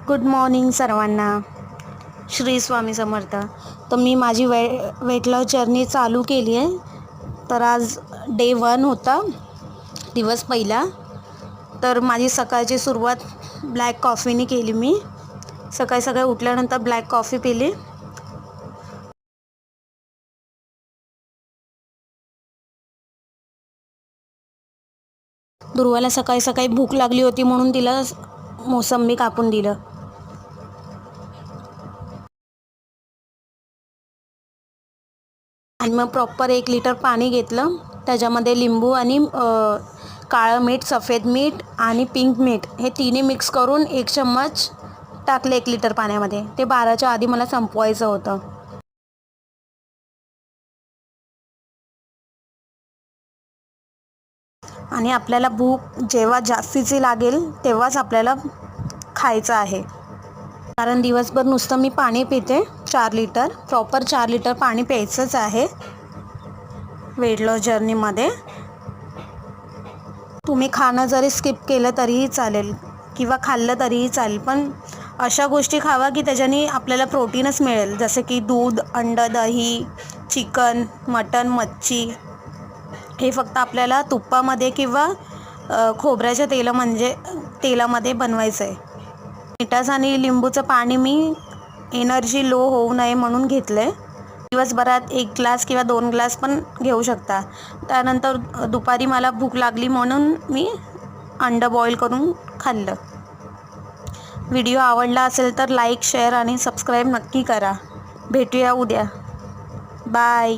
Good morning सर्वांना. श्री स्वामी समर्थ. तर मी माझी वेट लॉस जर्नी चालू केली आहे. तर आज डे 1 होता, दिवस पहिला. तर माझी सकाळची सुरुवात ब्लॅक कॉफीने केली. मी सकाळी उठल्यानंतर ब्लॅक कॉफी पिली. दुर्वाला सकाळी भूक लागली होती म्हणून तिला मोसंबी कापून दिलं. आणि मग प्रॉपर 1 लिटर पाणी घेतलं. त्याच्यामध्ये लिंबू आणि काळं मीठ, सफेद मीठ आणि पिंक मीठ हे तिन्ही मिक्स करून 1 चम्मच टाकले 1 लिटर पाण्यामध्ये. ते 12च्या आधी मला संपवायचं होतं. आणि आपल्याला भूक जेव्हा जास्तीची लागेल तेव्हाच आपल्याला खायचं आहे. कारण दिवसभर नुसतं मी पाणी पिते 4 लिटर. प्रॉपर 4 लिटर पाणी प्यायचंच आहे वेट लॉस जर्नीमध्ये. तुम्ही खाणं जरी स्किप केलं तरीही चालेल किंवा खाल्लं तरीही चालेल, पण अशा गोष्टी खावा की त्याच्याने आपल्याला प्रोटीनच मिळेल. जसे की दूध, अंडं, दही, चिकन, मटण, मच्छी. हे फक्त आपल्याला तुपामध्ये किंवा खोबऱ्याच्या तेलामध्ये बनवायचं आहे. मिठाचं आणि लिंबूचं पाणी मी एनर्जी लो होऊ नये म्हणून घेतलं आहे. दिवसभरात 1 ग्लास किंवा 2 ग्लास पण घेऊ शकता. त्यानंतर दुपारी मला भूक लागली म्हणून मी अंडं बॉईल करून खाल्लं. व्हिडिओ आवडला असेल तर लाईक, शेअर आणि सबस्क्राईब नक्की करा. भेटूया उद्या. बाय.